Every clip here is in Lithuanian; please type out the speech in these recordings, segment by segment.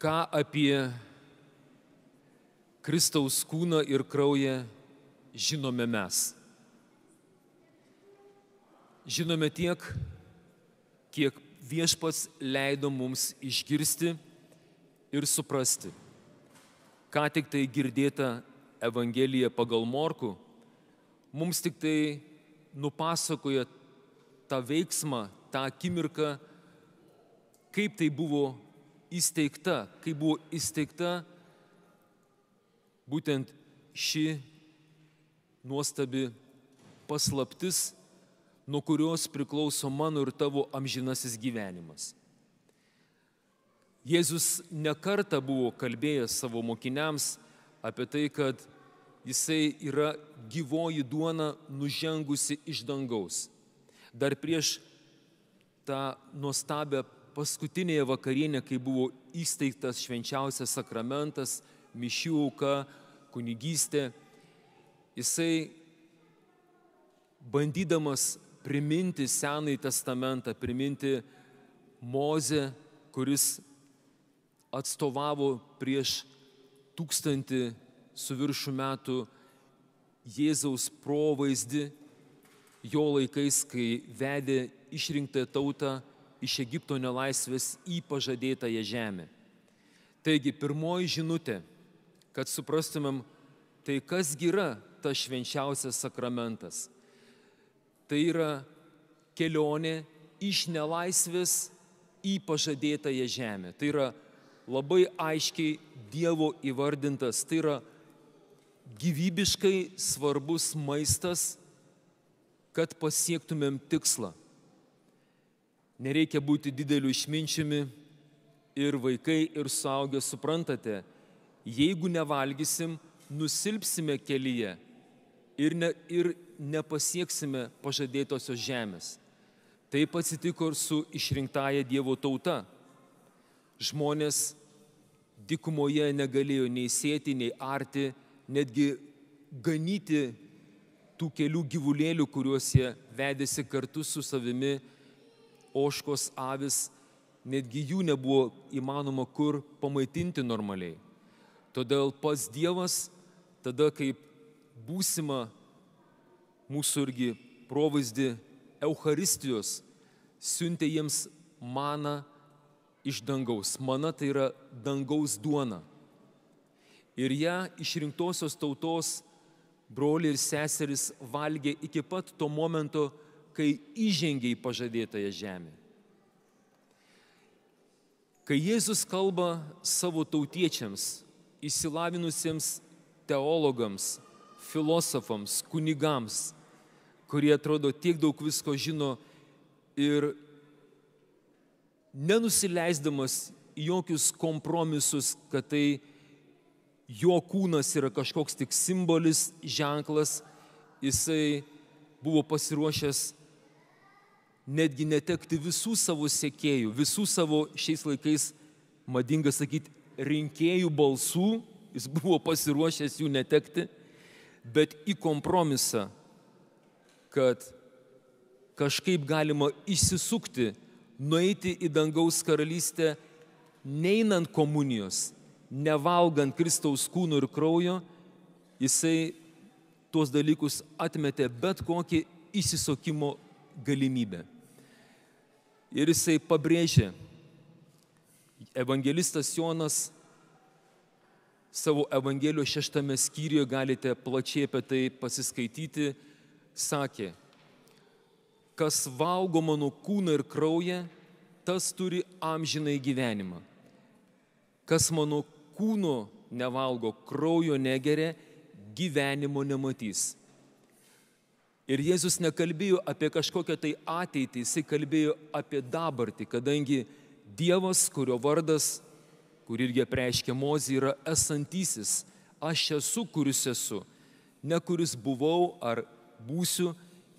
Ką apie Kristaus kūną ir kraują žinome mes? Žinome tiek, kiek Viešpats leido mums išgirsti ir suprasti. Ką tik tai girdėta Evangelija pagal Morkų, mums tik tai nupasakoja tą veiksmą, tą akimirką, kaip tai buvo įsteigta, būtent ši nuostabi paslaptis, nuo kurios priklauso mano ir tavo amžinasis gyvenimas. Jėzus ne kartą buvo kalbėjęs savo mokiniams apie tai, kad jisai yra gyvoji duona nužengusi iš dangaus. Dar prieš tą nuostabią paskutinėje vakarienė, kai buvo įsteigtas švenčiausias sakramentas, mišių auka, kunigystė, jisai bandydamas priminti Senąjį testamentą, priminti Mozę, kuris atstovavo prieš 1000 su viršų metų Jėzaus provaizdį jo laikais, kai vedė išrinktą tautą iš Egipto nelaisvės į pažadėtąją žemę. Taigi, pirmoji žinutė, kad suprastumėm, tai kasgi yra tas švenčiausias sakramentas. Tai yra kelionė iš nelaisvės į pažadėtąją žemę. Tai yra labai aiškiai Dievo įvardintas, tai yra gyvybiškai svarbus maistas, kad pasiektumėm tikslą. Nereikia būti dideliu išminčiumi ir vaikai, ir suaugę suprantate, jeigu nevalgysim, nusilpsime kelyje ir nepasieksime pažadėtosios žemės. Taip atsitiko ir su išrinktąja Dievo tauta. Žmonės dykumoje negalėjo nei sėti, nei arti, netgi ganyti tų kelių gyvulėlių, kuriuos jie vedėsi kartu su savimi, ožkos, avis, netgi jų nebuvo įmanoma kur pamaitinti normaliai. Todėl pats Dievas, tada kaip būsima mūsų irgi provaizdį Eucharistijos, siuntė jiems maną iš dangaus. Mana tai yra dangaus duona. Ir ją išrinktosios tautos broliai ir seserys valgė iki pat to momento, kai įžengė į pažadėtąją žemę. Kai Jėzus kalba savo tautiečiams, išsilavinusiems teologams, filosofams, kunigams, kurie atrodo tiek daug visko žino ir nenusileisdamas į jokius kompromisus, kad tai jo kūnas yra kažkoks tik simbolis, ženklas, jisai buvo pasiruošęs netgi netekti visų savo sekėjų, visų savo šiais laikais, madinga sakyti, rinkėjų balsų, jis buvo pasiruošęs jų netekti, bet į kompromisą, kad kažkaip galima išsisukti, nueiti į dangaus karalystę, neinant komunijos, nevalgant Kristaus kūno ir kraujo, jisai tuos dalykus atmetė bet kokį išsisukimo galimybę. Ir jisai pabrėžė, evangelistas Jonas savo Evangelijos 6 skyriuje, galite plačiai apie tai pasiskaityti, sakė, kas valgo mano kūną ir kraują, tas turi amžinai gyvenimą. Kas mano kūno nevalgo, kraujo negeria, gyvenimo nematys. Ir Jėzus nekalbėjo apie kažkokią tai ateitį, jisai kalbėjo apie dabartį, kadangi Dievas, kurio vardas, kur irgi apreiškia Mozė, yra esantysis. Aš esu, kuris esu. Ne kuris buvau ar būsiu,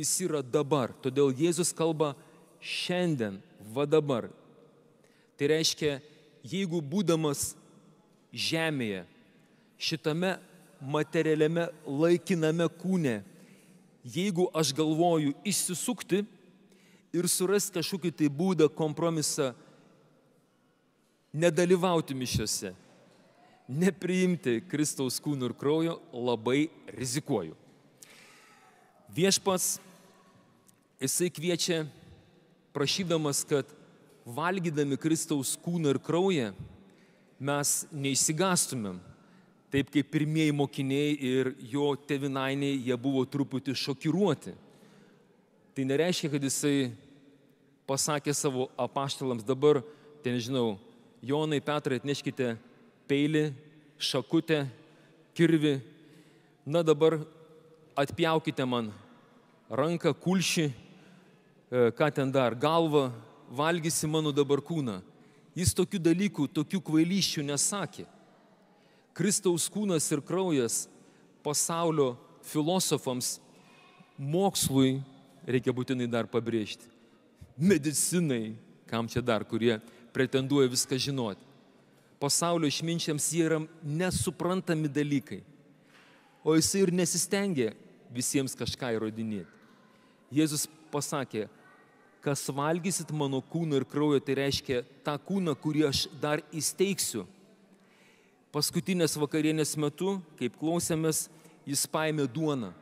jis yra dabar. Todėl Jėzus kalba šiandien, va dabar. Tai reiškia, jeigu būdamas žemėje, šitame materialiame laikiname kūne, jeigu aš galvoju išsisukti ir surasti kažkokį tai būdą, kompromisą, nedalyvauti mišiose, nepriimti Kristaus kūno ir kraujo, labai rizikuoju. Viešpats, jisai kviečia, prašydamas, kad valgydami Kristaus kūną ir kraują, mes neišsigastumėm, taip kaip pirmieji mokiniai ir jo tėvynainiai, jie buvo truputį šokiruoti. Tai nereiškia, kad jisai pasakė savo apaštalams, dabar, tai nežinau, Jonai, Petrai, atneškite peilį, šakutę, kirvį, na dabar atpjaukite man ranką, kulšį, ką ten dar, galvą, valgysi mano dabar kūną. Jis tokių dalykų, tokių kvailyščių nesakė. Kristaus kūnas ir kraujas pasaulio filosofams, mokslui, reikia būtinai dar pabrėžti, medicinai, kam čia dar, kurie pretenduoja viską žinoti. Pasaulio išminčiams jie yra nesuprantami dalykai, o jisai ir nesistengė visiems kažką įrodinėti. Jėzus pasakė, kas valgysit mano kūną ir kraują, tai reiškia tą kūną, kurį aš dar įsteigsiu. Paskutinės vakarienės metu, kaip klausėmės, jis paėmė duoną.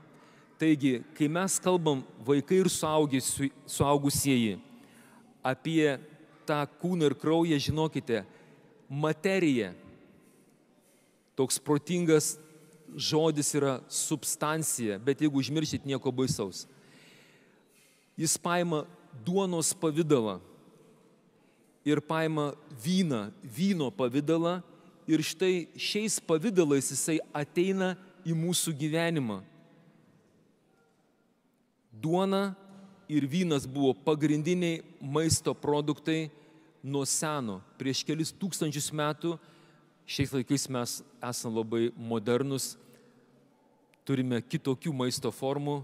Taigi, kai mes kalbam vaikai ir suaugusieji apie tą kūną ir kraują, žinokite, materija, toks protingas žodis yra substancija, bet jeigu užmiršit, nieko baisaus. Jis paima duonos pavidalą ir paima vyno pavidalą ir štai šiais pavidalais jisai ateina į mūsų gyvenimą. Duona ir vynas buvo pagrindiniai maisto produktai nuo seno. Prieš kelis tūkstančius metų, šiais laikais mes esame labai modernus, turime kitokių maisto formų,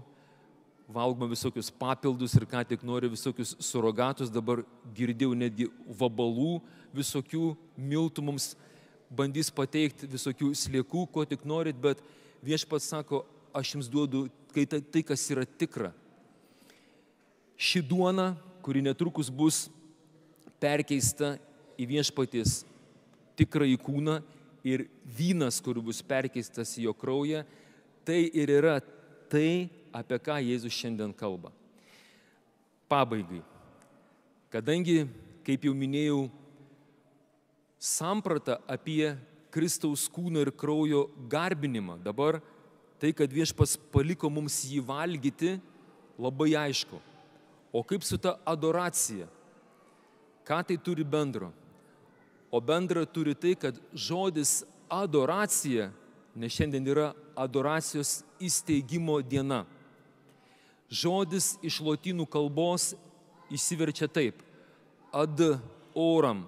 valgome visokius papildus ir ką tik nori, visokius surogatus, dabar girdėjau netgi vabalų, visokių miltų mums bandys pateikti, visokių sliekų, ko tik norit, bet viešpats sako, aš jums duodu tai, kas yra tikra. Ši duona, kuri netrukus bus perkeista į viešpaties tikrąjį kūną ir vynas, kur bus perkeistas į jo kraują, tai ir yra tai, apie ką Jėzus šiandien kalba. Pabaigai. Kadangi, kaip jau minėjau, samprata apie Kristaus kūno ir kraujo garbinimą, dabar tai, kad viešpats paliko mums jį valgyti, labai aišku. O kaip su ta adoracija? Ką tai turi bendro? O bendra turi tai, kad žodis adoracija, nes šiandien yra adoracijos įsteigimo diena. Žodis iš lotynų kalbos išsiverčia taip, ad oram.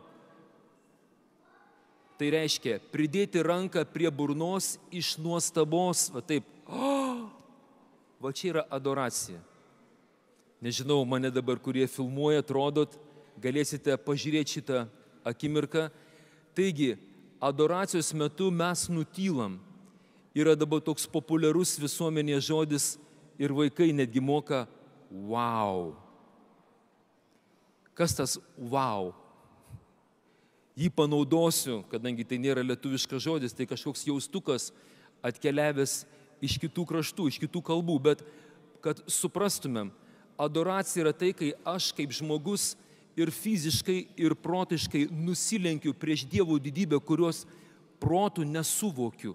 Tai reiškia pridėti ranką prie burnos iš nuostabos, va taip, va čia yra adoracija. Nežinau, mane dabar, kurie filmuoja, atrodot, galėsite pažiūrėti šitą akimirką. Taigi, adoracijos metu mes nutylam. Yra dabar toks populiarus visuomenėje žodis ir vaikai netgi moka wow. Kas tas wow? Jį panaudosiu, kadangi tai nėra lietuviškas žodis, tai kažkoks jaustukas atkeliavęs iš kitų kraštų, iš kitų kalbų. Bet kad suprastumėm, adoracija yra tai, kai aš kaip žmogus ir fiziškai, ir protiškai nusilenkiu prieš Dievo didybę, kurios protų nesuvokiu.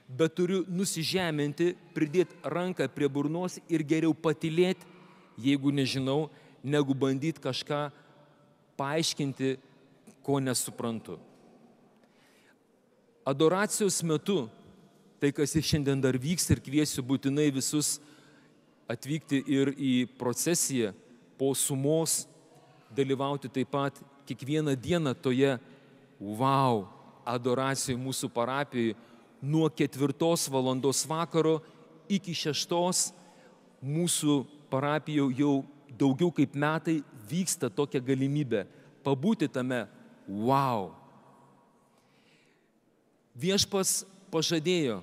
Bet turiu nusižeminti, pridėti ranką prie burnos ir geriau patylėti, jeigu nežinau, negu bandyti kažką paaiškinti, ko nesuprantu. Adoracijos metu, tai kas ir šiandien dar vyks ir kviesiu būtinai visus atvykti ir į procesiją po sumos, dalyvauti taip pat kiekvieną dieną toje adoracijoje mūsų parapijoje nuo 4 valandos vakaro iki 6 mūsų parapijoje jau daugiau kaip metai vyksta tokia galimybė pabūti tame Viešpats pažadėjo,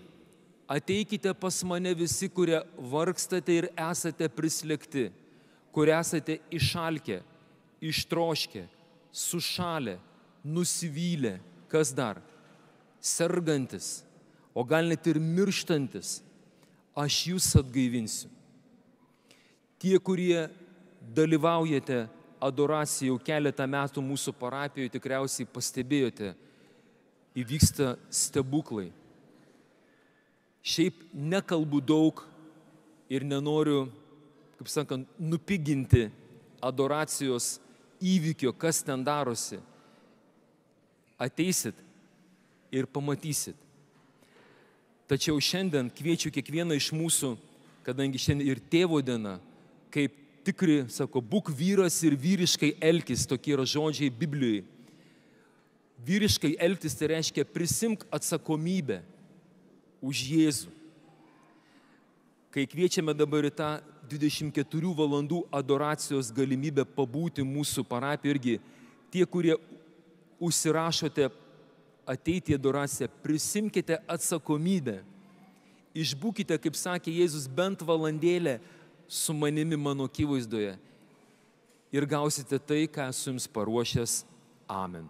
ateikite pas mane visi, kurie vargstate ir esate prislėgti, kurie esate išalkę, ištroškę, sušalę, nusivylę, kas dar? Sergantis, o gal net ir mirštantis, aš jūs atgaivinsiu. Tie, kurie dalyvaujate adoraciją jau keletą metų mūsų parapijoje, tikriausiai pastebėjote, įvyksta stebuklai. Šiaip nekalbu daug ir nenoriu, kaip sakant, nupiginti adoracijos įvykio, kas ten darosi. Ateisit ir pamatysit. Tačiau šiandien kviečiu kiekvieną iš mūsų, kadangi šiandien ir tėvo diena, kaip tikri, sako, būk vyras ir vyriškai elkis, tokie yra žodžiai Biblijoje. Vyriškai elgtis tai reiškia prisimk atsakomybę už Jėzų. Kai kviečiame dabar į tą 24 valandų adoracijos galimybę pabūti mūsų parapijoje, irgi tie, kurie užsirašote ateiti į adoraciją, prisimkite atsakomybę. Išbūkite, kaip sakė Jėzus, bent valandėlę su manimi mano akivaizdoje ir gausite tai, ką esu jums paruošęs. Amen.